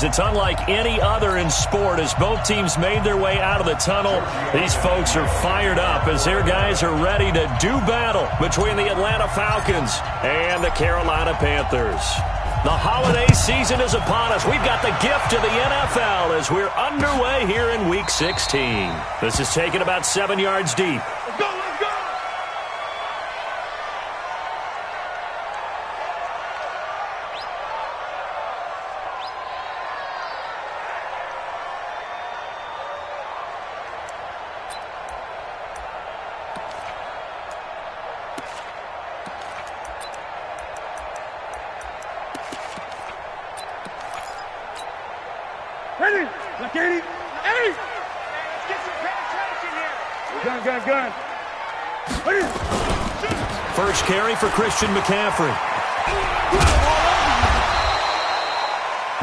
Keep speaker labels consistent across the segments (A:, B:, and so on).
A: It's unlike any other in sport as both teams made their way out of the tunnel. These folks are fired up as their guys are ready to do battle between the Atlanta Falcons and the Carolina Panthers. The holiday season is upon us. We've got the gift of the NFL as we're underway here in Week 16. This is taken about 7 yards deep.
B: Let's go, let's go! Ready? Look at it. Hey! Let's get some penetration here. Gun. Ready?
A: First carry for Christian McCaffrey.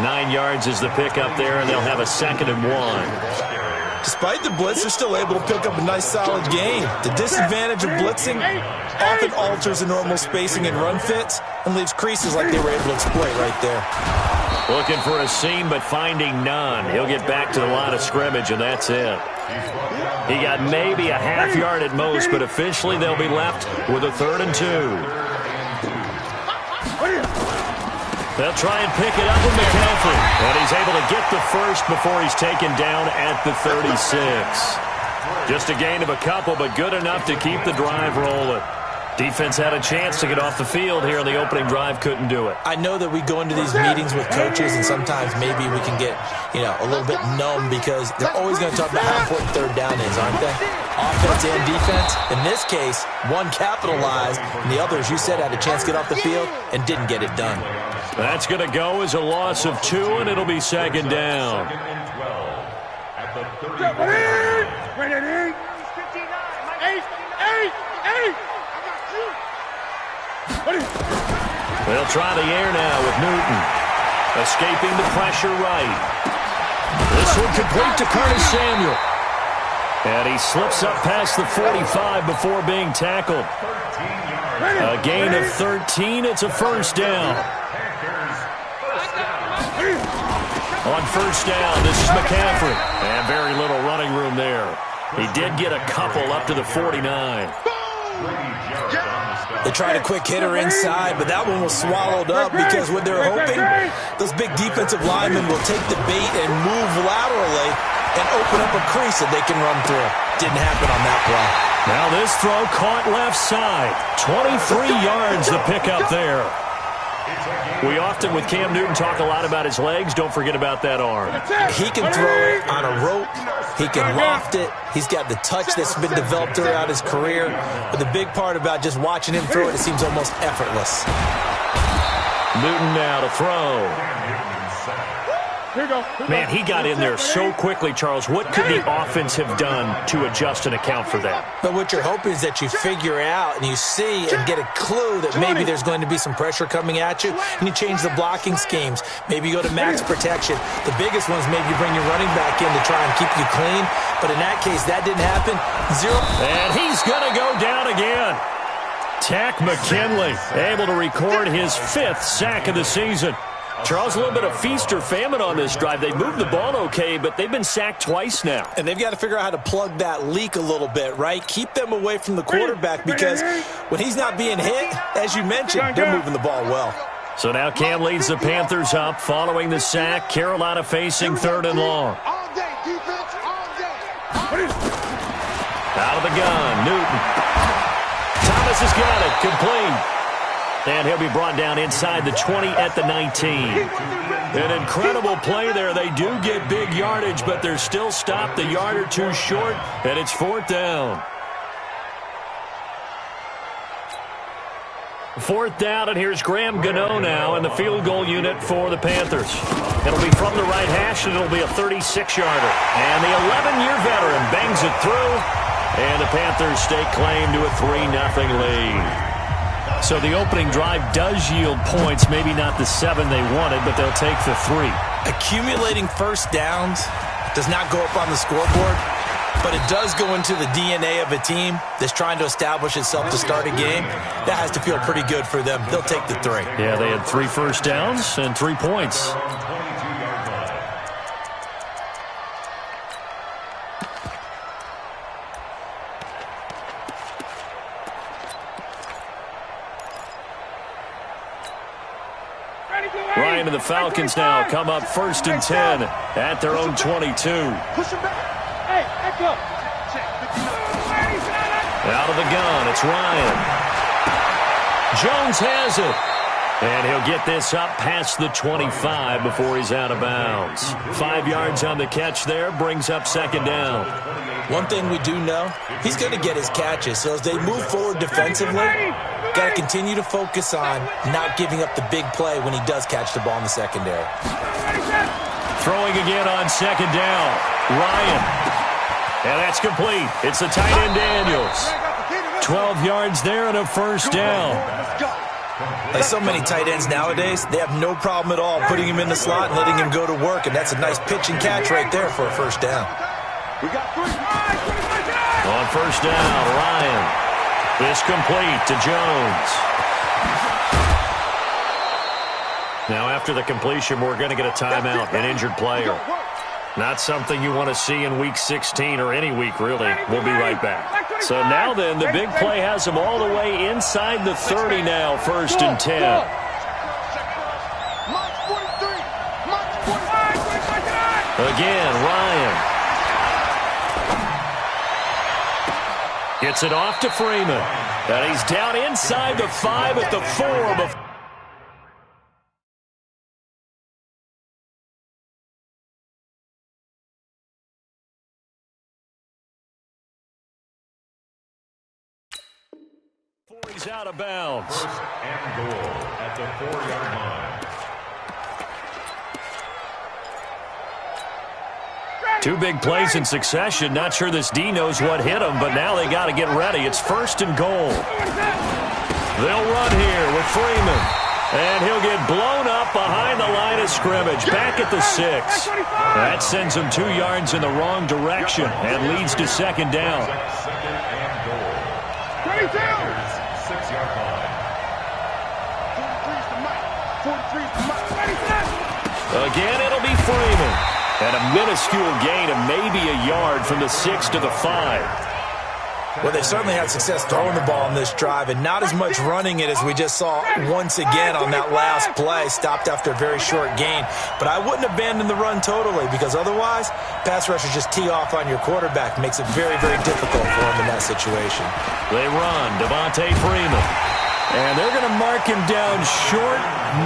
A: 9 yards is the pickup there, and they'll have a 2nd and 1.
C: Despite the blitz, they're still able to pick up a nice, solid gain. The disadvantage of blitzing often alters the normal spacing and run fits and leaves creases like they were able to exploit right there.
A: Looking for a seam, but finding none. He'll get back to the line of scrimmage, and that's it. He got maybe a half yard at most, but officially they'll be left with a 3rd and 2. They'll try and pick it up with McCaffrey, and he's able to get the first before he's taken down at the 36. Just a gain of a couple, but good enough to keep the drive rolling. Defense had a chance to get off the field here, and the opening drive couldn't do it.
C: I know that we go into these meetings with coaches, and sometimes maybe we can get, a little bit numb because they're always going to talk about how important 3rd down is, aren't they? Offense and defense. In this case, one capitalized, and the other, as you said, had a chance to get off the field and didn't get it done.
A: That's going to go as a loss of 2, and it'll be 2nd down.
B: Ready? 8.
A: They'll try the air now with Newton. Escaping the pressure right. This one complete to Curtis Samuel. And he slips up past the 45 before being tackled. A gain of 13. It's a 1st down. On 1st down, this is McCaffrey. And very little running room there. He did get a couple up to the 49.
C: They tried a quick hitter inside, but that one was swallowed up because what they're hoping, those big defensive linemen will take the bait and move laterally and open up a crease that they can run through. Didn't happen on that play.
A: Now this throw caught left side. 23 yards the pickup there. We often, with Cam Newton, talk a lot about his legs. Don't forget about that arm.
C: He can throw it on a rope. He can loft it. He's got the touch that's been developed throughout his career. But the big part about just watching him throw it, it seems almost effortless.
A: Newton now to throw. Man, he got in there so quickly, Charles. What could the offense have done to adjust and account for that?
C: But what you're hoping is that you figure out and you see and get a clue that maybe there's going to be some pressure coming at you, and you change the blocking schemes. Maybe you go to max protection. The biggest one is maybe you bring your running back in to try and keep you clean. But in that case, that didn't happen. 0.
A: And he's going to go down again. Tack McKinley able to record his 5th sack of the season. Charles, a little bit of feast or famine on this drive. They moved the ball okay, but they've been sacked twice now.
C: And they've got to figure out how to plug that leak a little bit, right? Keep them away from the quarterback because when he's not being hit, as you mentioned, they're moving the ball well.
A: So now Cam leads the Panthers up following the sack. Carolina facing 3rd and long.
B: All day, defense, all day.
A: Out of the gun, Newton. Thomas has got it, complete. And he'll be brought down inside the 20 at the 19. An incredible play there. They do get big yardage, but they're still stopped a yard or two short, and it's 4th down. 4th down, and here's Graham Gano now in the field goal unit for the Panthers. It'll be from the right hash, and it'll be a 36-yarder. And the 11-year veteran bangs it through, and the Panthers stake claim to a 3-0 lead. So the opening drive does yield points, maybe not the 7 they wanted, but they'll take the 3.
C: Accumulating first downs does not go up on the scoreboard, but it does go into the DNA of a team that's trying to establish itself to start a game. That has to feel pretty good for them. They'll take the 3.
A: Yeah, they had 3 first downs and 3 points. and the Falcons now come up 1st and 10 at their own 22.
B: Push him back. Hey, echo.
A: Out of the gun, it's Ryan. Jones has it. And he'll get this up past the 25 before he's out of bounds. 5 yards on the catch there, brings up 2nd down.
C: One thing we do know, he's going to get his catches. So as they move forward defensively, got to continue to focus on not giving up the big play when he does catch the ball in the secondary.
A: Throwing again on 2nd down. Ryan. And that's complete. It's the tight end Daniels. 12 yards there and a 1st down.
C: Like so many tight ends nowadays, they have no problem at all putting him in the slot and letting him go to work, and that's a nice pitch and catch right there for a 1st down.
A: On 1st down, Ryan is complete to Jones. Now after the completion, we're going to get a timeout, an injured player. Not something you want to see in Week 16 or any week, really. We'll be right back. So now then, the big play has them all the way inside the 30 now, 1st and 10. Again, Ryan. Gets it off to Freeman. And he's down inside the 5 at the 4. He's out of bounds.
D: 1st and goal at the 4-yard line.
A: 2 big plays in succession. Not sure this D knows what hit him, but now they got to get ready. It's 1st and goal. They'll run here with Freeman. And he'll get blown up behind the line of scrimmage, back at the 6. That sends him 2 yards in the wrong direction and leads to 2nd down.
D: 2nd and goal. 6-yard line.
A: Again, it'll be Freeman. And a minuscule gain of maybe a yard from the 6 to the 5.
C: Well, they certainly had success throwing the ball on this drive, and not as much running it as we just saw once again on that last play. Stopped after a very short gain. But I wouldn't abandon the run totally, because otherwise, pass rushers just tee off on your quarterback. Makes it very, very difficult for him in that situation.
A: They run, Devontae Freeman. And they're going to mark him down short,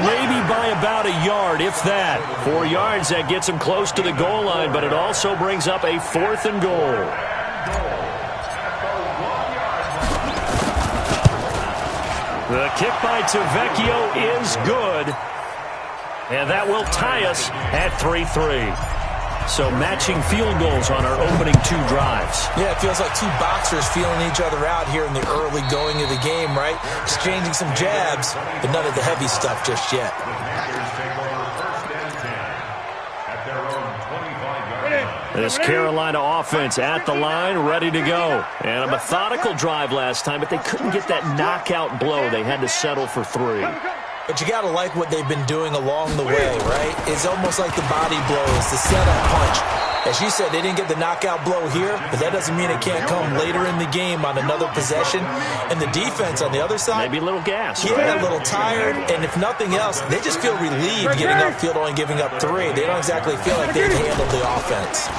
A: maybe by about a yard, if that. 4 yards, that gets him close to the goal line, but it also brings up a 4th and goal. The kick by Tavecchio is good. And that will tie us at 3-3. So matching field goals on our opening 2 drives.
C: Yeah, it feels like 2 boxers feeling each other out here in the early going of the game, right? Exchanging some jabs, but none of the heavy stuff just yet.
A: This Carolina offense at the line, ready to go. And a methodical drive last time, but they couldn't get that knockout blow. They had to settle for 3.
C: But you got to like what they've been doing along the way, right? It's almost like the body blows, the setup punch. As you said, they didn't get the knockout blow here, but that doesn't mean it can't come later in the game on another possession. And the defense on the other side,
A: maybe a little gas.
C: Yeah, a little tired. And if nothing else, they just feel relieved getting upfield, only giving up 3. They don't exactly feel like they've handled the offense.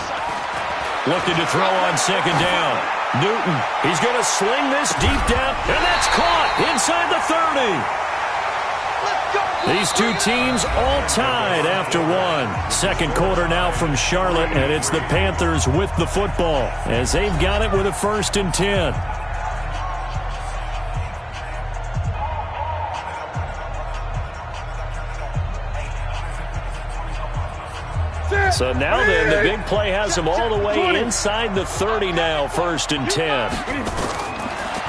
A: Looking to throw on 2nd down. Newton, he's going to sling this deep down, and that's caught inside the 30. These 2 teams all tied after 1. 2nd quarter now from Charlotte, and it's the Panthers with the football as they've got it with a 1st and 10. So now then, the big play has them all the way inside the 30 now, 1st and 10.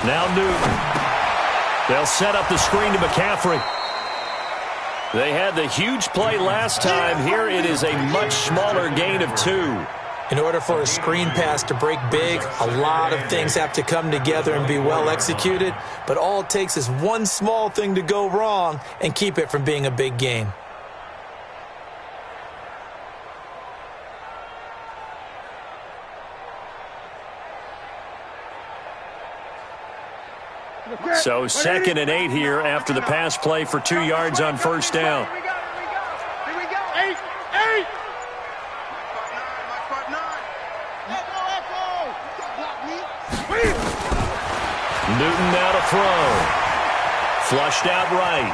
A: Now Newton. They'll set up the screen to McCaffrey. They had the huge play last time. Here it is a much smaller gain of 2.
C: In order for a screen pass to break big, a lot of things have to come together and be well executed. But all it takes is one small thing to go wrong and keep it from being a big gain.
A: So 2nd and 8 here after the pass play for 2 yards on 1st down.
B: 8.
A: Newton now to throw. Flushed out right.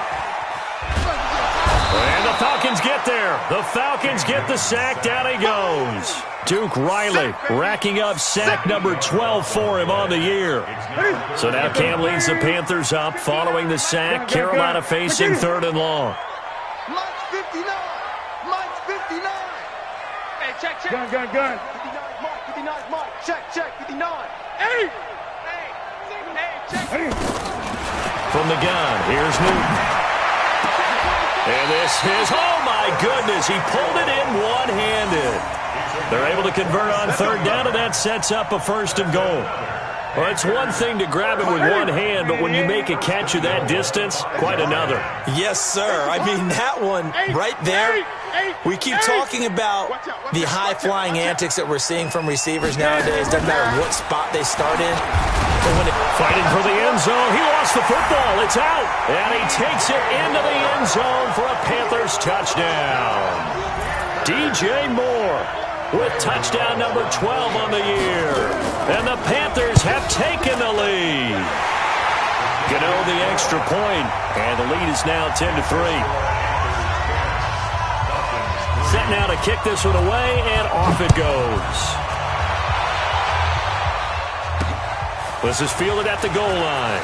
A: And the Falcons get there. The Falcons get the sack. Down he goes. Duke Riley racking up sack number 12 for him on the year. So now Cam leads the Panthers up following the sack. Carolina facing 3rd and long.
B: Mike's 59. Mike's 59. Hey, check. Gun. 59 Mike. 59 Mike. Check. 59. 8. Hey, check.
A: From the gun, here's Newton. And this is, oh my goodness, he pulled it in one-handed. They're able to convert on 3rd down, and that sets up a 1st and goal. Well, it's one thing to grab it with one hand, but when you make a catch of that distance, quite another.
C: Yes, sir. I mean, that one right there, we keep talking about the high-flying antics that we're seeing from receivers nowadays. Doesn't matter what spot they start in.
A: Fighting for the end zone. He lost the football. It's out. And he takes it into the end zone for a Panthers touchdown. DJ Moore with touchdown number 12 on the year. And the Panthers have taken the lead. Gano the extra point, and the lead is now 10-3. Set now to kick this one away, and off it goes. This is fielded at the goal line.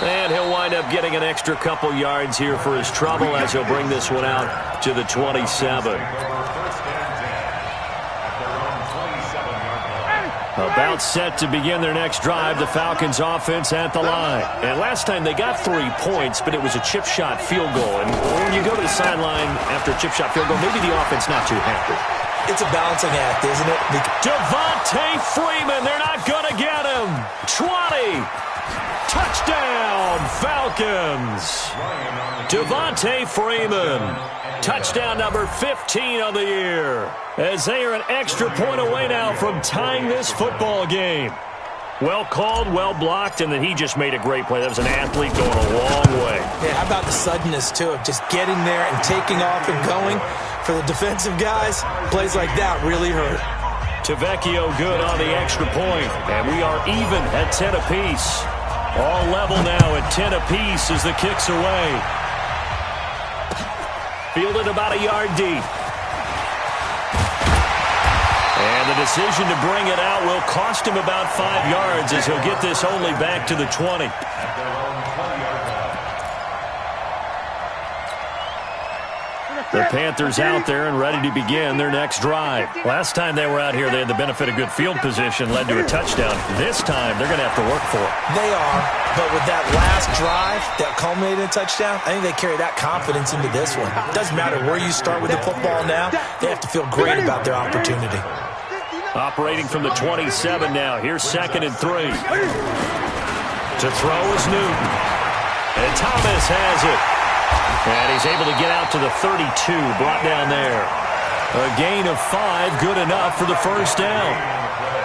A: And he'll wind up getting an extra couple yards here for his trouble as he'll bring this one out to the 27. About set to begin their next drive, the Falcons offense at the line. And last time they got 3 points, but it was a chip shot field goal. And when you go to the sideline after a chip shot field goal, maybe the offense not too happy.
C: It's a balancing act, isn't it?
A: Devontae Freeman, they're not going to get him. 20. Touchdown, Falcons. Devontae Freeman. Touchdown number 15 on the year. As they are an extra point away now from tying this football game. Well called, well blocked, and then he just made a great play. That was an athlete going a long way.
C: Yeah, how about the suddenness, too, of just getting there and taking off and going? For the defensive guys, plays like that really hurt.
A: Tavecchio good on the extra point, and we are even at 10 apiece. All level now at 10 apiece as the kick's away. Fielded about a yard deep. And the decision to bring it out will cost him about 5 yards as he'll get this only back to the 20. The Panthers out there and ready to begin their next drive. Last time they were out here, they had the benefit of good field position, led to a touchdown. This time, they're going to have to work for it.
C: They are, but with that last drive that culminated in a touchdown, I think they carry that confidence into this one. It doesn't matter where you start with the football now. They have to feel great about their opportunity.
A: Operating from the 27 now. Here's 2nd and 3. To throw is Newton. And Thomas has it. And he's able to get out to the 32, brought down there. A gain of 5, good enough for the 1st down.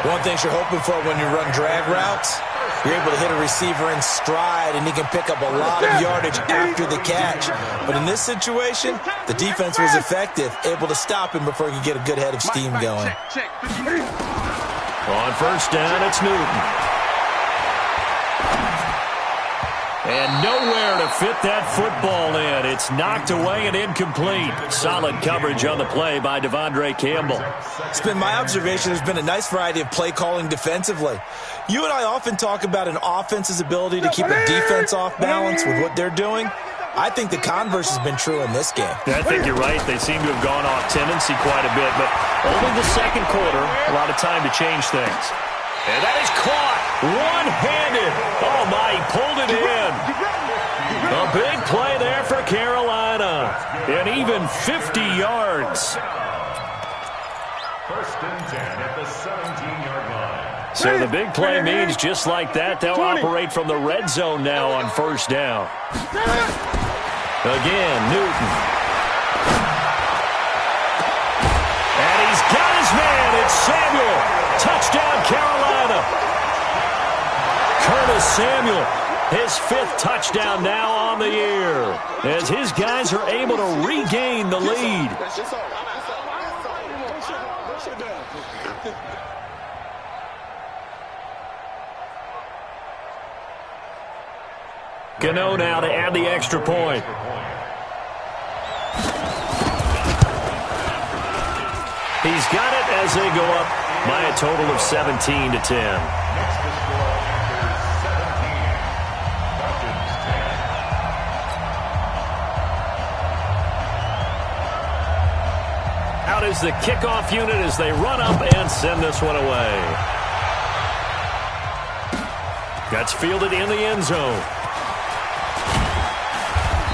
C: One thing you're hoping for when you run drag routes, you're able to hit a receiver in stride, and he can pick up a lot of yardage after the catch. But in this situation, the defense was effective, able to stop him before he could get a good head of steam going.
A: On 1st down, it's Newton. And nowhere to fit that football in. It's knocked away and incomplete. Solid coverage on the play by Devondre Campbell.
C: It's been my observation there's been a nice variety of play calling defensively. You and I often talk about an offense's ability to keep a defense off balance with what they're doing. I think the converse has been true in this game.
A: I think you're right. They seem to have gone off tendency quite a bit, but only the 2nd quarter, a lot of time to change things. And that is caught one-handed. Oh, my, he pulled it in. A big play there for Carolina. And even 50 yards.
D: 1st and 10 at the 17-yard line.
A: So the big play means just like that, they'll operate from the red zone now on 1st down. Again, Newton. And he's got his man. It's Samuel. Touchdown, Carolina. Curtis Samuel His 5th touchdown now on the year, as his guys are able to regain the lead. Gano now to add the extra point. He's got it as they go up by a total of 17-10.
D: Next to score, Panthers 17, Falcons 10.
A: Out is the kickoff unit as they run up and send this one away. That's fielded in the end zone.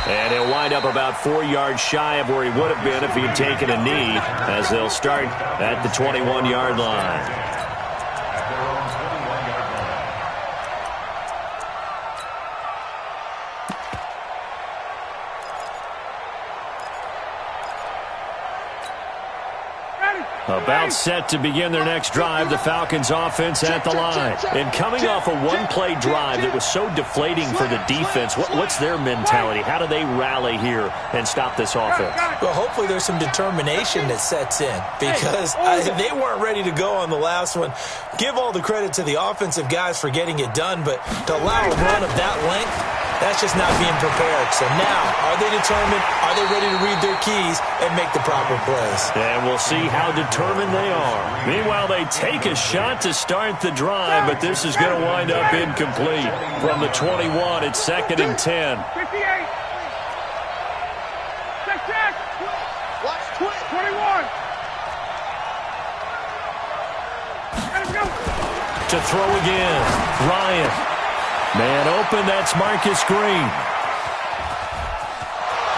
A: And he'll wind up about 4 yards shy of where he would have been if he had taken a knee, as they'll start at the 21-yard line.
D: At their own 21-yard line.
A: About set to begin their next drive, the Falcons offense at the line. And coming off a one-play drive that was so deflating for the defense, what's their mentality? How do they rally here and stop this offense?
C: Well, hopefully there's some determination that sets in, because they weren't ready to go on the last one. Give all the credit to the offensive guys for getting it done, but to allow a run of that length, that's just not being prepared. So now, are they determined? Are they ready to read their keys and make the proper plays?
A: And we'll see how determined they are. Meanwhile, they take a shot to start the drive, but this is going to wind up incomplete. From the 21, it's 2nd and 10.
B: 58. Check. Watch 21.
A: To throw again. Ryan. Man open, that's Marcus Green.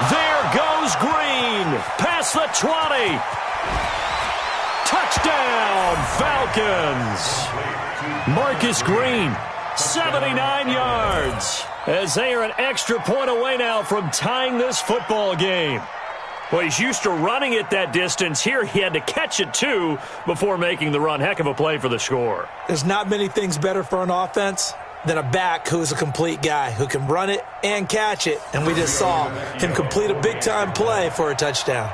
A: There goes Green. Past the 20. Touchdown, Falcons. Marcus Green, 79 yards. As they are an extra point away now from tying this football game. Well, he's used to running it that distance. Here he had to catch it, too, before making the run. Heck of a play for the score.
C: There's not many things better for an offense than a back who's a complete guy, who can run it and catch it. And we just saw him complete a big-time play for a touchdown.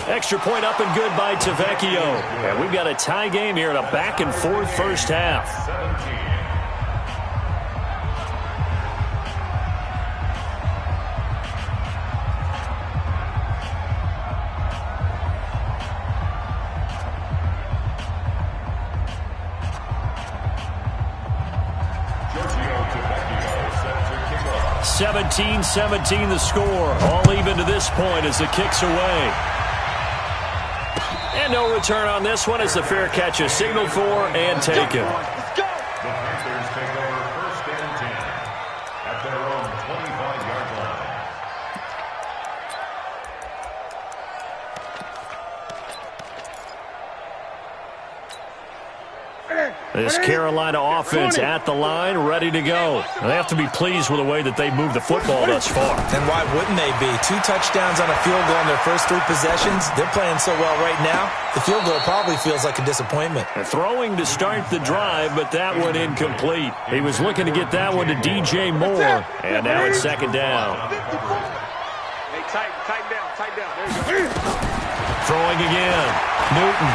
A: Extra point up and good by Tavecchio. And we've got a tie game here in a back-and-forth first half.
D: 17. Giorgio Tavecchio set to kick off.
A: 17-17 the score. All even to this point as the kick's away. And no return on this one as the fair catch is signaled for and taken.
D: The Panthers take over 1st and 10 at their own 25-yard line.
A: This Carolina offense at the line, ready to go. They have to be pleased with the way that they moved the football thus far.
C: And why wouldn't they be? 2 touchdowns on a field goal in their first 3 possessions. They're playing so well right now, the field goal probably feels like a disappointment.
A: And throwing to start the drive, but that one incomplete. He was looking to get that one to DJ Moore. And now it's 2nd down.
B: Hey, tighten down. There you go.
A: Throwing again. Newton.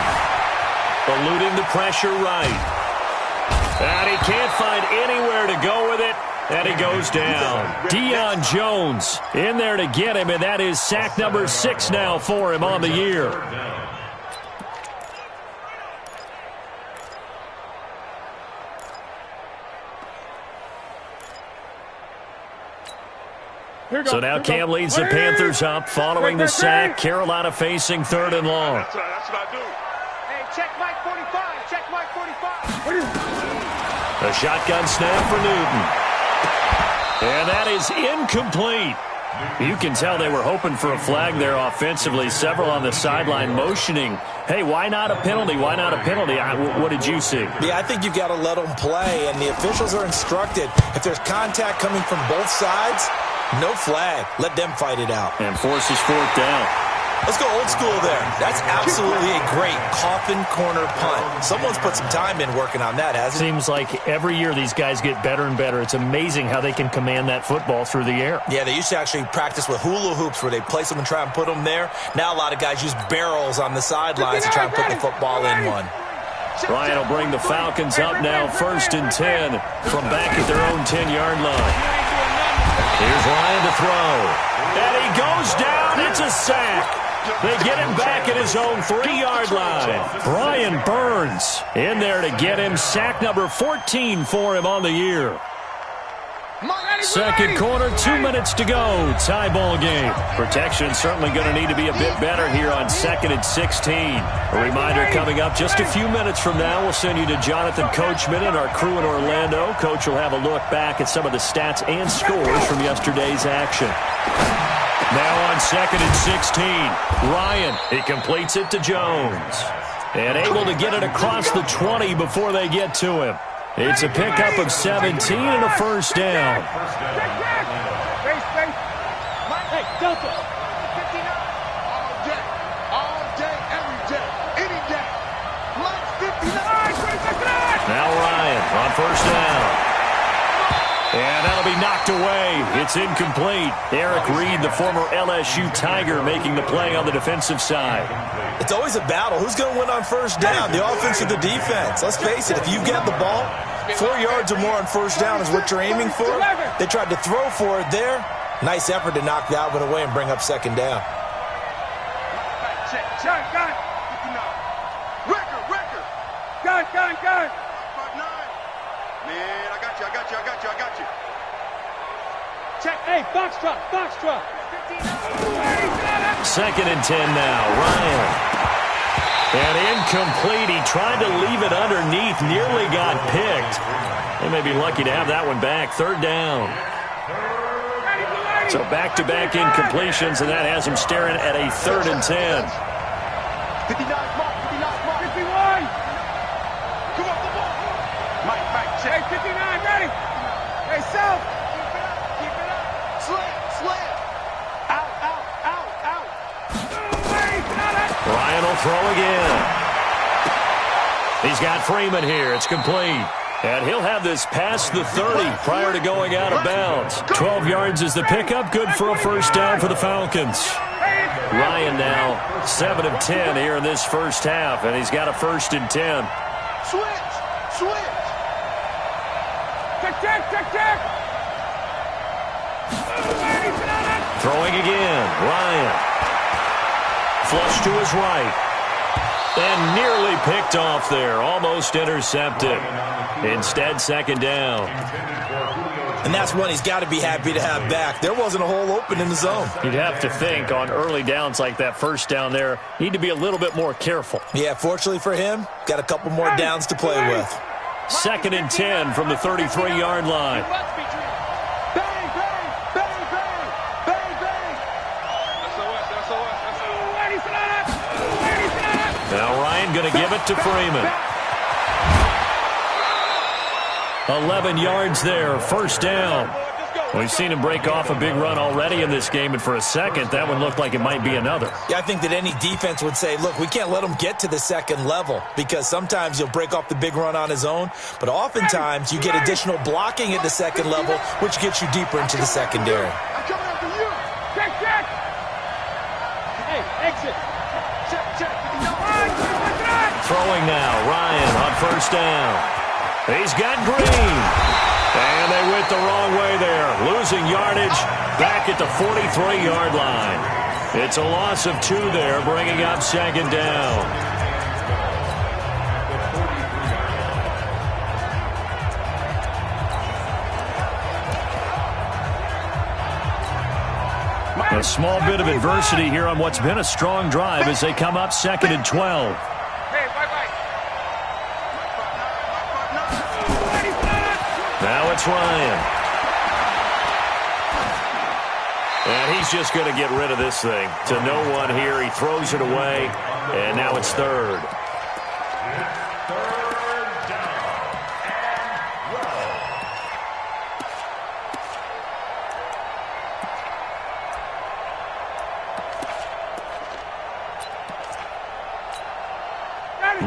A: Eluding the pressure right. And he can't find anywhere to go with it. And he goes down. Deion Jones in there to get him, and that is sack number 6 now for him on the year. So now Cam leads the Panthers up following the sack. Carolina facing 3rd and long.
B: That's what I do. Hey, check Mike 45. Check Mike 45.
A: A shotgun snap for Newton. And that is incomplete. You can tell they were hoping for a flag there offensively. Several on the sideline motioning. Hey, why not a penalty? Why not a penalty? What did you see?
C: Yeah, I think you've got to let them play, and the officials are instructed. If there's contact coming from both sides, no flag. Let them fight it out.
A: And forces 4th down.
C: Let's go old school there. That's absolutely a great coffin corner punt. Someone's put some time in working on that, hasn't it?
A: Seems like every year these guys get better and better. It's amazing how they can command that football through the air.
C: Yeah, they used to actually practice with hula hoops where they place them and try and put them there. Now a lot of guys use barrels on the sidelines to try and put the football in one.
A: Ryan will bring the Falcons up now, 1st and 10 from back at their own 10-yard line. Here's Ryan to throw. And he goes down. It's a sack. They get him back at his own 3-yard line. Brian Burns in there to get him. Sack number 14 for him on the year. Second quarter, 2 minutes to go. Tie ball game. Protection certainly going to need to be a bit better here on 2nd and 16. A reminder coming up just a few minutes from now. We'll send you to Jonathan Coachman and our crew in Orlando. Coach will have a look back at some of the stats and scores from yesterday's action. Now on 2nd and 16, Ryan, he completes it to Jones. And able to get it across the 20 before they get to him. It's a pickup of 17 and a first down.
B: Hey, Delta. 59. All day, every day, any day. Mike's 59.
A: Now Ryan on first down. And that'll be knocked away. It's incomplete. Eric Reed, the former LSU Tiger, making the play on the defensive side.
C: It's always a battle. Who's going to win on first down, the offense or the defense? Let's face it, if you get the ball, 4 yards or more on first down is what you're aiming for. They tried to throw for it there. Nice effort to knock that one away and bring up second down.
B: Check. Gun. 59. Record. Gun. Man, I got you. Check. Hey, box truck.
A: 2nd and 10 now. Ryan. And incomplete. He tried to leave it underneath. Nearly got picked. They may be lucky to have that one back. 3rd down. So back-to-back incompletions, and that has him staring at a 3rd and 10.
B: 59 mark. 51. Come on. Mike, check. Hey, 59, ready. Hey, South. Keep it up. Slam. Out.
A: Ryan will throw again. He's got Freeman here. It's complete. And he'll have this past the 30 prior to going out of bounds. 12 yards is the pickup. Good for a first down for the Falcons. Ryan now 7 of 10 here in this first half, and he's got a 1st and 10.
B: Switch. Check.
A: Throwing again. Ryan. Flush to his right. And nearly picked off there. Almost intercepted. Instead, 2nd down.
C: And that's one he's got to be happy to have back. There wasn't a hole open in the zone.
A: You'd have to think on early downs like that first down there, need to be a little bit more careful.
C: Yeah, fortunately for him, got a couple more downs to play with.
A: 2nd and 10 from the 33-yard line. Now Ryan going to give it to Freeman. 11 yards there, first down. We've seen him break off a big run already in this game, and for a second, that one looked like it might be another.
C: Yeah, I think that any defense would say, look, we can't let him get to the second level because sometimes he'll break off the big run on his own, but oftentimes you get additional blocking at the second level, which gets you deeper into the secondary.
B: I'm coming after you. Check. Hey, exit. Check.
A: Throwing now, Ryan on first down. He's got Green. And they went the wrong way there. Losing yardage back at the 43-yard line. It's a loss of 2 there, bringing up 2nd down. A small bit of adversity here on what's been a strong drive as they come up 2nd and 12. Now it's Ryan. And he's just going to get rid of this thing. To no one here. He throws it away. And now it's 3rd.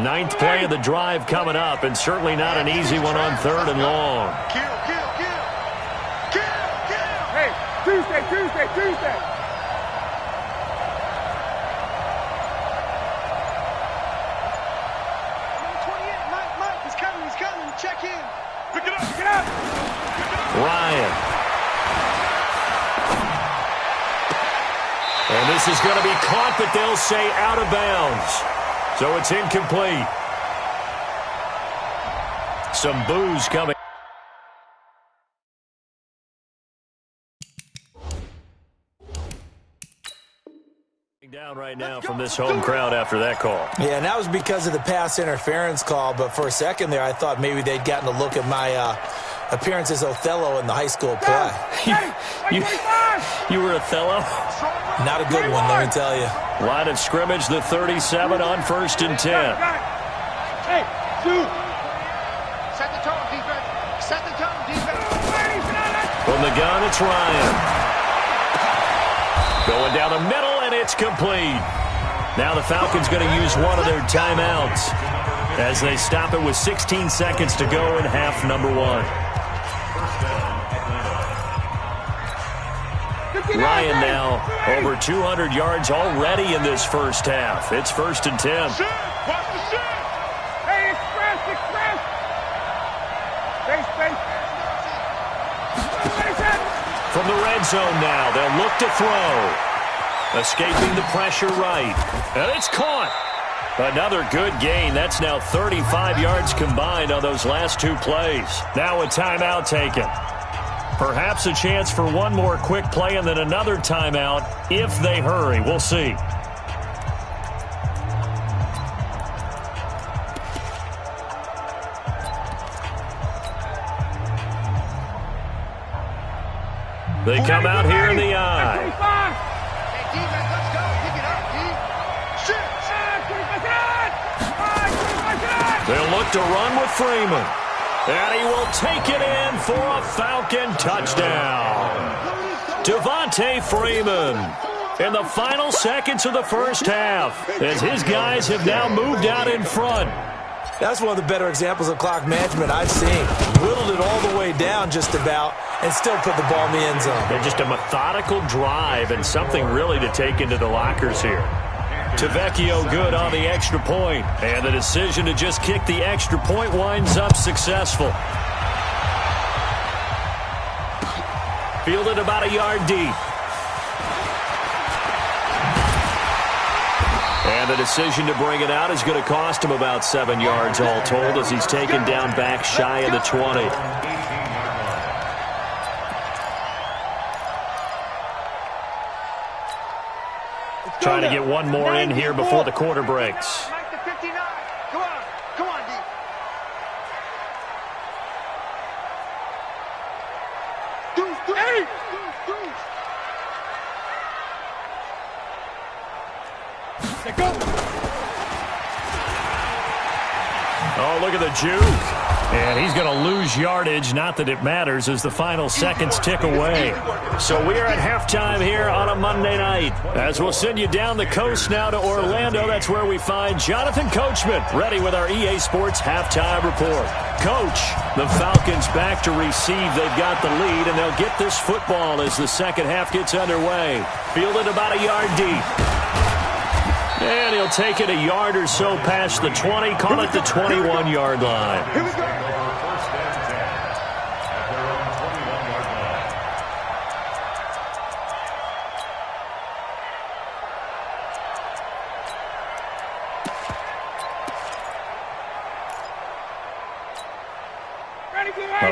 A: Ninth play of the drive coming up, and certainly not an easy one on 3rd and long.
B: Kill, kill, kill. Kill, kill.
E: Hey, Tuesday.
B: 28, Mike, he's coming. Check in. Pick it up.
A: Ryan. And this is going to be caught, but they'll say out of bounds. So it's incomplete. Some boos coming down right now from this home crowd after that call.
C: Yeah, and that was because of the pass interference call, but for a second there I thought maybe they'd gotten a look at my appearance as Othello in the high school play.
A: You were Othello?
C: Not a good one, let me tell you.
A: Line of scrimmage, the 37 on 1st and 10.
E: Hey, shoot.
B: Set the tone, defense. Set the tone, defense.
A: From the gun, it's Ryan. Going down the middle, and it's complete. Now the Falcons going to use one of their timeouts as they stop it with 16 seconds to go in half number 1. Ryan now over 200 yards already in this first half. It's 1st and 10.
E: Watch the shit. Hey, express. Space.
A: From the red zone now, they'll look to throw. Escaping the pressure right. And it's caught. Another good gain. That's now 35 yards combined on those last 2 plays. Now a timeout taken. Perhaps a chance for one more quick play and then another timeout if they hurry. We'll see. They come out here in the eye.
B: Hey, defense, let's go. Pick it up, D. Shoot.
A: They'll look to run with Freeman. And he will take it in for a Falcon touchdown. Devontae Freeman in the final seconds of the first half as his guys have now moved out in front.
C: That's one of the better examples of clock management I've seen. Whittled it all the way down just about and still put the ball in the end zone.
A: And just a methodical drive and something really to take into the lockers here. Tavecchio good on the extra point, and the decision to just kick the extra point winds up successful. Fielded about a yard deep. And the decision to bring it out is going to cost him about 7 yards all told as he's taken down back shy of the 20. Trying to get one more in here before the quarter breaks.
B: Mike to 59. Come on, D. Deuce.
A: Oh, look at the juke. And he's going to lose yardage, not that it matters, as the final seconds tick away. So we are at halftime here on a Monday night. As we'll send you down the coast now to Orlando, that's where we find Jonathan Coachman, ready with our EA Sports halftime report. Coach, the Falcons back to receive. They've got the lead, and they'll get this football as the second half gets underway. Fielded about a yard deep. And he'll take it a yard or so past the 20, call it the 21-yard line.
B: Here we go.
D: First and 10 at their own 21-yard line.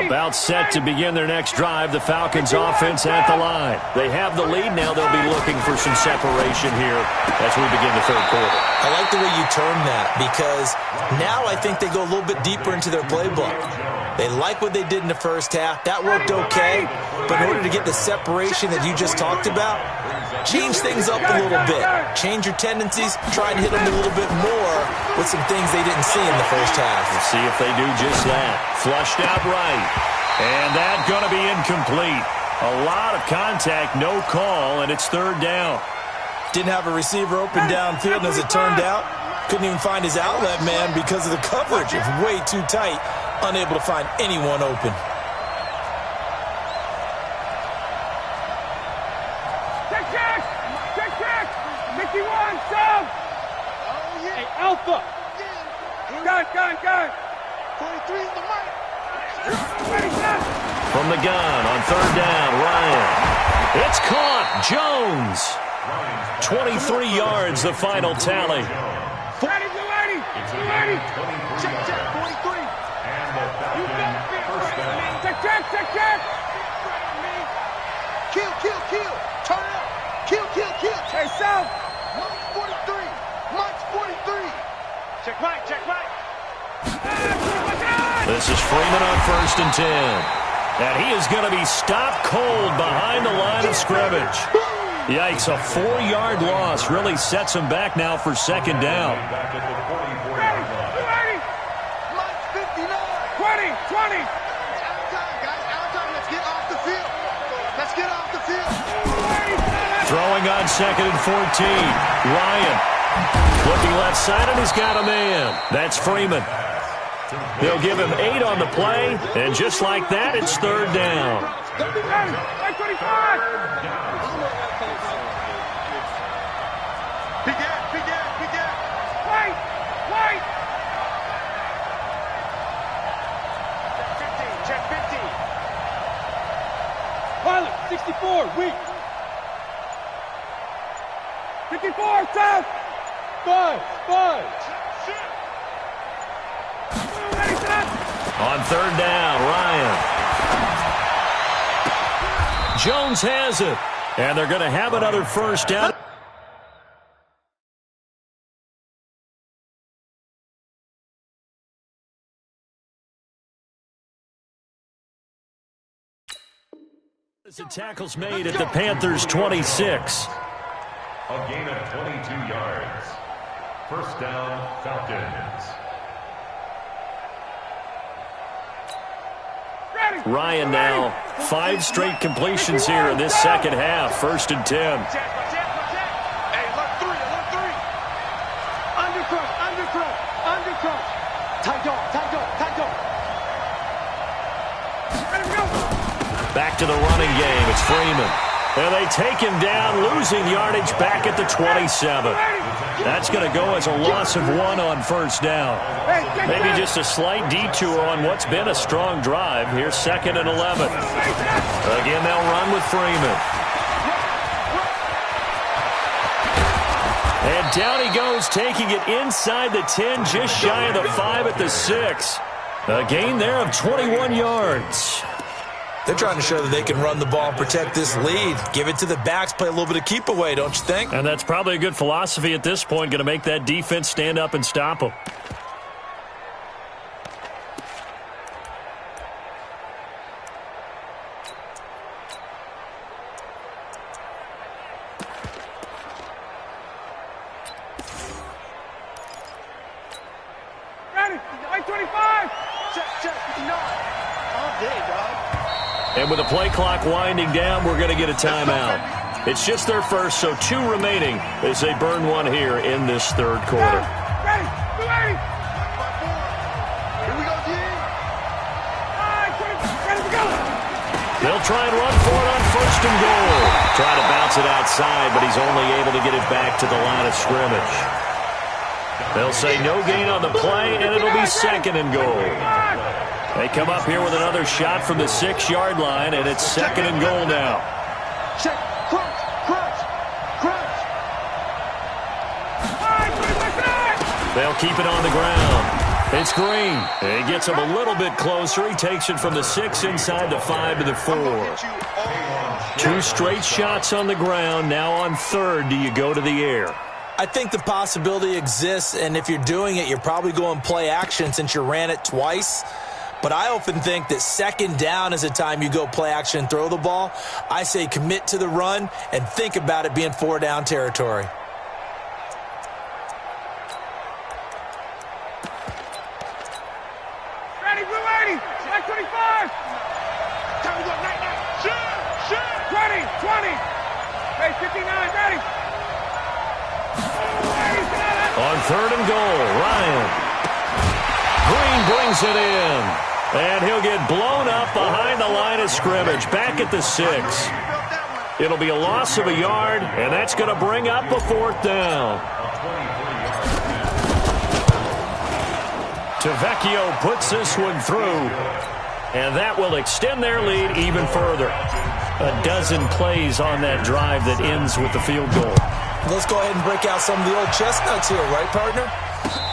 A: About set to begin their next drive, the Falcons offense at the line. They have the lead now. They'll be looking for some separation here as we begin the third quarter.
C: I like the way you term that because now I think they go a little bit deeper into their playbook. They like what they did in the first half. That worked okay, but in order to get the separation that you just talked about, change things up a little bit. Change your tendencies, try and hit them a little bit more with some things they didn't see in the first half.
A: We'll see if they do just that. Flushed out right. And that's going to be incomplete. A lot of contact, no call, and it's third down.
C: Didn't have a receiver open downfield, and as it turned out, Couldn't even find his outlet man because of the coverage. It's way too tight. Unable to find anyone open.
E: Check. Mickey one, sub.
B: Oh, yeah.
E: Hey, Alpha.
B: Yeah.
E: Gun.
B: 43 is the mic.
E: Ready, set.
A: From the gun on third down, Ryan. It's caught. Jones. 23 yards, the final tally.
E: Ready, Blue 80.
B: Check, 43.
D: And the Falcons first down.
E: Check.
B: Kill. Turn it up. Kill.
E: Hey, South.
B: Mike's 43. Check Mike.
A: This is Freeman on 1st and 10. And he is going to be stopped cold behind the line of scrimmage. Yikes, a 4-yard loss really sets him back now for second down.
D: Back at the 44-yard line.
B: Mike's 59.
E: 20.
B: Out of time, guys. Out of time. Let's get off the field.
A: Throwing on 2nd and 14. Ryan looking left side, and he's got a man. That's Freeman. They'll give him 8 on the play, and just like that, it's third down.
E: Ready, 25.
B: Big gap.
E: Wait.
B: Check 15.
E: Pilot, 64, weak. 54, south. 5. Ready, set.
A: On third down, Ryan. Jones has it, and they're going to have another first down. As the tackle's made at the Panthers' 26.
D: A gain of 22 yards. First down, Falcons.
A: Ryan now, 5 straight completions here in this second half. 1st and 10.
B: Check. Hey, alert 3. Undercrush. Tight dog.
E: Ready, go.
A: Back to the running game. It's Freeman. And they take him down, losing yardage back at the 27. That's going to go as a loss of 1 on first down. Maybe just a slight detour on what's been a strong drive. Here's 2nd and 11. Again, they'll run with Freeman. And down he goes, taking it inside the 10, just shy of the 5 at the 6. A gain there of 21 yards.
C: They're trying to show that they can run the ball and protect this lead. Give it to the backs, play a little bit of keep away, don't you think?
A: And that's probably a good philosophy at this point, going to make that defense stand up and stop them.
E: Ready, 25.
B: Check. 59. All day, dog.
A: And with the play clock winding down, we're going to get a timeout. It's just their first, so 2 remaining as they burn 1 here in this third quarter.
E: Ready, 280.
B: Here we go, G.
E: 5, 20, ready to go.
A: They'll try and run for it on 1st and goal. Try to bounce it outside, but he's only able to get it back to the line of scrimmage. They'll say no gain on the play, and it'll be 2nd and goal. They come up here with another shot from the 6-yard line, and it's 2nd and goal now.
B: Check. Crunch.
A: They'll keep it on the ground. It's Green. He gets him a little bit closer. He takes it from the 6 inside the 5 to the 4. 2 straight shots on the ground. Now on 3rd, do you go to the air?
C: I think the possibility exists, and if you're doing it, you're probably going play action since you ran it twice. But I often think that 2nd down is a time you go play action and throw the ball. I say commit to the run and think about it being 4-down territory.
E: Ready, Blue 80. 25.
B: Time to go. Night. Shoot.
E: 20. Hey, 59, ready. 80,
A: On 3rd and goal, Ryan. Green brings it in. And he'll get blown up behind the line of scrimmage, back at the 6. It'll be a loss of a yard, and that's going to bring up a 4th down. Tavecchio puts this one through, and that will extend their lead even further. A dozen plays on that drive that ends with the field goal.
C: Let's go ahead and break out some of the old chestnuts here, right, partner?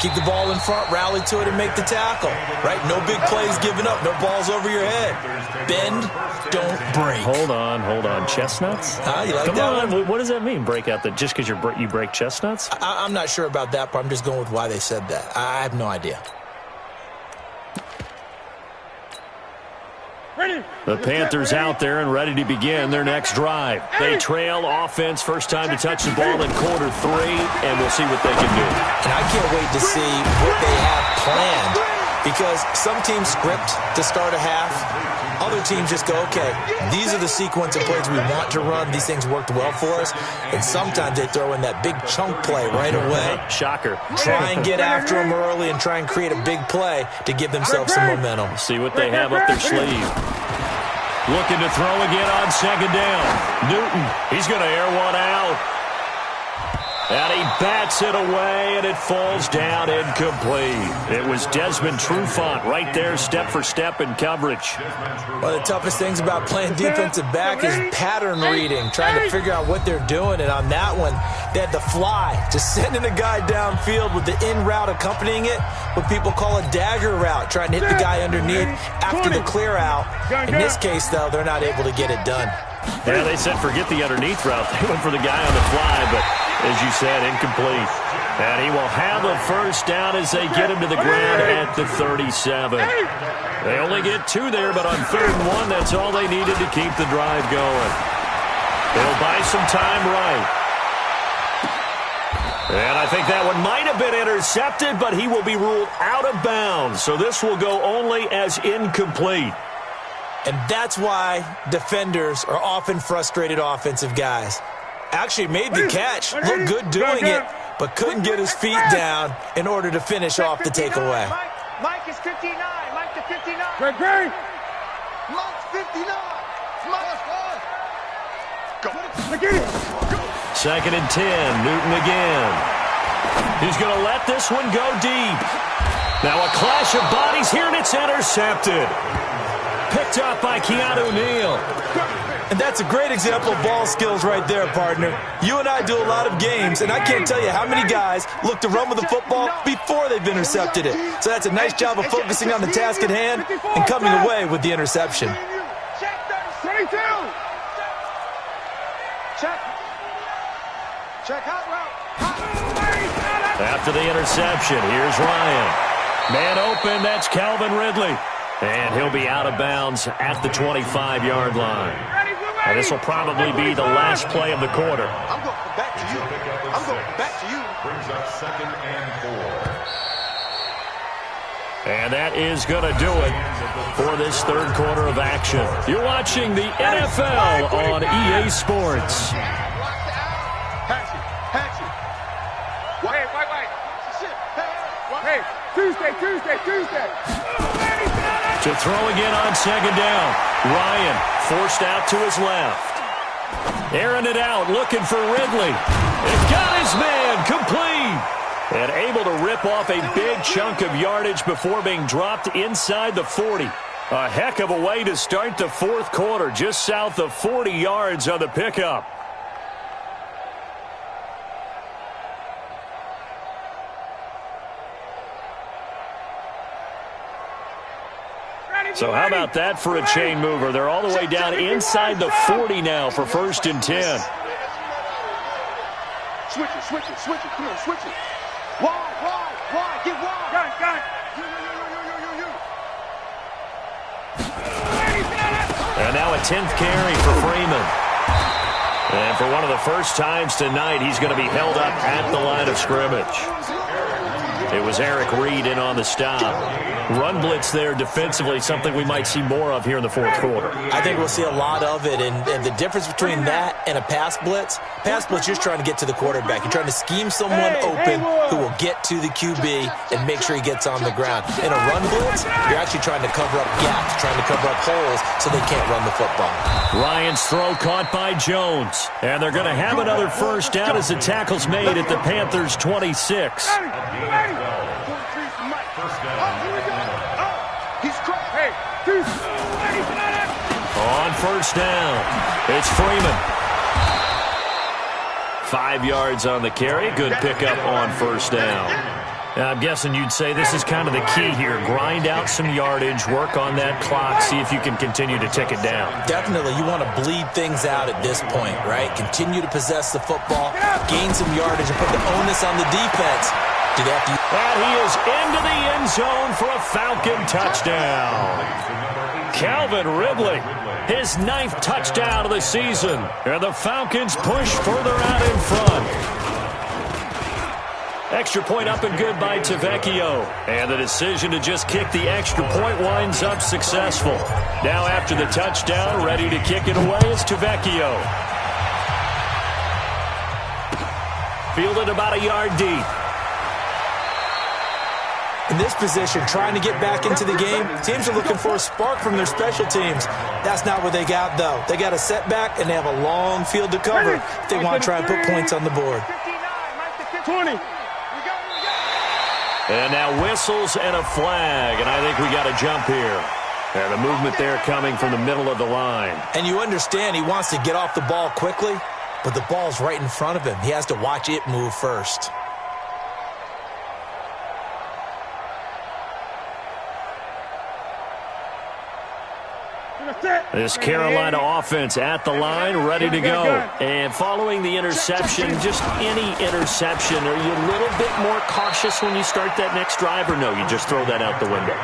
C: Keep the ball in front, rally to it, and make the tackle, right? No big plays given up, no balls over your head. Bend, don't break.
A: Hold on. Chestnuts?
C: You like
A: Come
C: that
A: on.
C: one?
A: What does that mean, break out? Just because you break chestnuts?
C: I'm not sure about that, but I'm just going with why they said that. I have no idea.
A: The Panthers out there and ready to begin their next drive. They trail offense, first time to touch the ball in quarter 3, and we'll see what they can do.
C: And I can't wait to see what they have planned, because some teams script to start a half. Other teams just go, okay, these are the sequence of plays we want to run. These things worked well for us. And sometimes they throw in that big chunk play right away.
A: Shocker.
C: Try and get after them early and try and create a big play to give themselves some momentum.
A: See what they have up their sleeve. Looking to throw again on 2nd down. Newton, he's going to air one out. And he bats it away, and it falls down incomplete. It was Desmond Trufant right there, step for step in coverage.
C: One of the toughest things about playing defensive back is pattern reading, trying to figure out what they're doing. And on that one, they had the fly, just sending a guy downfield with the in route accompanying it, what people call a dagger route, trying to hit the guy underneath after the clear out. In this case, though, they're not able to get it done.
A: Yeah, they said forget the underneath route. They went for the guy on the fly, but as you said, incomplete. And he will have a first down as they get him to the ground at the 37. They only get 2 there, but on 3rd and 1, that's all they needed to keep the drive going. They'll buy some time right. And I think that one might have been intercepted, but he will be ruled out of bounds. So this will go only as incomplete.
C: And that's why defenders are often frustrated offensive guys. Actually made the catch, looked good doing it, but couldn't get his feet down in order to finish off the takeaway.
B: Mike is 59. Mike to 59.
E: Great.
B: Mike's 59. Mike's go.
A: 2nd and 10. Newton again. He's going to let this one go deep. Now a clash of bodies here, and it's intercepted. Picked up by Keanu Neal.
C: And that's a great example of ball skills right there, partner. You and I do a lot of games, and I can't tell you how many guys look to run with the football before they've intercepted it. So that's a nice job of focusing on the task at hand and coming away with the interception.
B: Check 32. Check hot route.
A: After the interception, here's Ryan. Man open, that's Calvin Ridley. And he'll be out of bounds at the 25-yard line. And this will probably be the last play of the quarter.
B: I'm going back to you. I'm going back to you.
D: Brings up 2nd and 4.
A: And that is going to do it for this 3rd quarter of action. You're watching the NFL on EA Sports.
B: Hatchet.
E: Wait. Hey, Tuesday.
A: To throw again on 2nd down. Ryan forced out to his left. Airing it out, looking for Ridley. It got his man, complete. And able to rip off a big chunk of yardage before being dropped inside the 40. A heck of a way to start the 4th quarter, just south of 40 yards on the pickup. So how about that for a chain mover? They're all the way down inside the 40 now for 1st and 10.
B: Switch it. Come on, switch it. Wide. Get wide.
E: Got it.
A: And now a 10th carry for Freeman. And for one of the first times tonight, he's going to be held up at the line of scrimmage. It was Eric Reed in on the stop. Run blitz there defensively, something we might see more of here in the fourth quarter.
C: I think we'll see a lot of it, and the difference between that and a pass blitz, you're just trying to get to the quarterback. You're trying to scheme someone open who will get to the QB and make sure he gets on the ground. In a run blitz, you're actually trying to cover up gaps, trying to cover up holes so they can't run the football.
A: Ryan's throw caught by Jones, and they're going to have another first down as the tackle's made at the Panthers' 26. On first down, it's Freeman. 5 yards on the carry. Good pickup on first down. Now, I'm guessing you'd say this is kind of the key here. Grind out some yardage, work on that clock, see if you can continue to tick it down.
C: Definitely. You want to bleed things out at this point, right? Continue to possess the football, gain some yardage, and put the onus on the defense. Do they have to...
A: And he is into the end zone for a Falcon touchdown. Calvin Ridley, his 9th touchdown of the season. And the Falcons push further out in front. Extra point up and good by Tavecchio. And the decision to just kick the extra point winds up successful. Now after the touchdown, ready to kick it away is Tavecchio. Fielded about a yard deep.
C: In this position, trying to get back into the game, teams are looking for a spark from their special teams. That's not what they got, though. They got a setback, and they have a long field to cover if they want to try and put points on the board.
E: 20.
A: And now whistles and a flag, and I think we got a jump here. And the movement there coming from the middle of the line.
C: And you understand he wants to get off the ball quickly, but the ball's right in front of him. He has to watch it move first.
A: This Carolina offense at the line, ready to go. And following the interception, just any interception, are you a little bit more cautious when you start that next drive, or no, you just throw that out the window?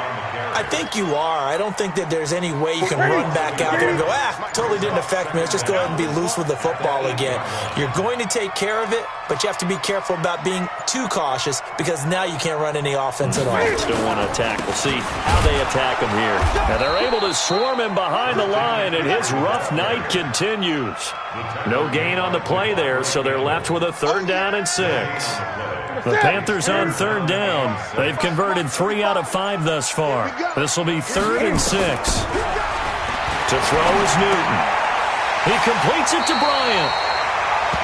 C: I think you are. I don't think that there's any way you can run back out there and go, totally didn't affect me. Let's just go ahead and be loose with the football again. You're going to take care of it, but you have to be careful about being too cautious because now you can't run any offense at all.
A: Don't want to attack. We'll see how they attack him here. And they're able to swarm him behind the line, and his rough night continues. No gain on the play there, so they're left with a 3rd down and 6. The Panthers on 3rd down. They've converted 3 out of 5 thus far. This will be 3rd and 6. To throw is Newton. He completes it to Bryant.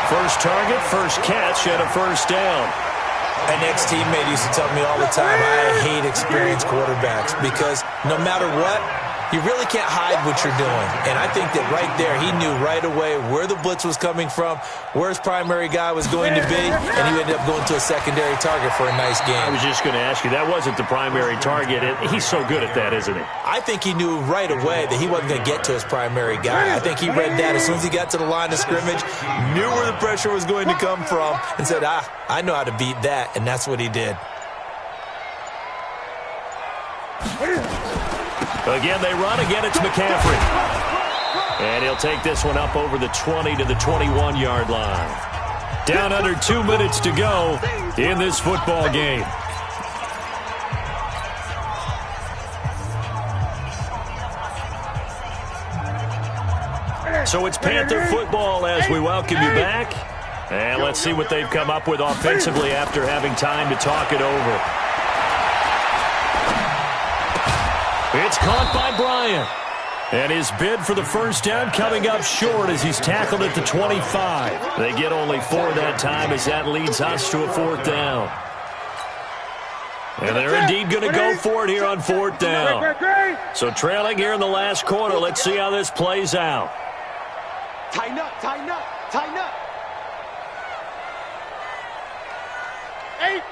A: First target, first catch, and a first down.
C: An ex-teammate used to tell me all the time, I hate experienced quarterbacks because no matter what, you really can't hide what you're doing. And I think that right there, he knew right away where the blitz was coming from, where his primary guy was going to be, and he ended up going to a secondary target for a nice game.
A: I was just going to ask you, that wasn't the primary target. He's so good at that, isn't he?
C: I think he knew right away that he wasn't going to get to his primary guy. I think he read that as soon as he got to the line of scrimmage, knew where the pressure was going to come from, and said, I know how to beat that, and that's what he did.
A: Again, they run. Again, it's McCaffrey. And he'll take this one up over the 20 to the 21-yard line. Down under 2 minutes to go in this football game. So it's Panther football as we welcome you back. And let's see what they've come up with offensively after having time to talk it over. It's caught by Bryant. And his bid for the first down coming up short as he's tackled at the 25. They get only 4 that time as that leads us to a 4th down. And they're indeed going to go for it here on 4th down. So trailing here in the last quarter. Let's see how this plays out.
B: Tighten up, tighten up, tighten up.
E: 8.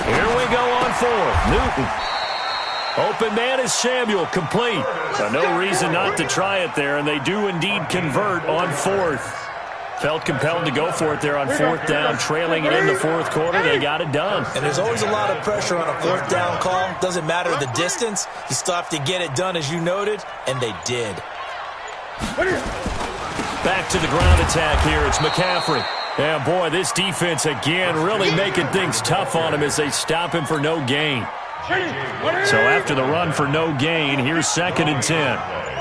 A: Here we go on 4th. Newton. Open man is Samuel, complete. No reason not to try it there, and they do indeed convert on 4th. Felt compelled to go for it there on 4th down, trailing in the 4th quarter. They got it done.
C: And there's always a lot of pressure on a 4th down call. Doesn't matter the distance. You still have to get it done, as you noted, and they did.
A: Back to the ground attack here. It's McCaffrey. Yeah, boy, this defense again really making things tough on him as they stop him for no gain. So after the run for no gain, here's 2nd and 10.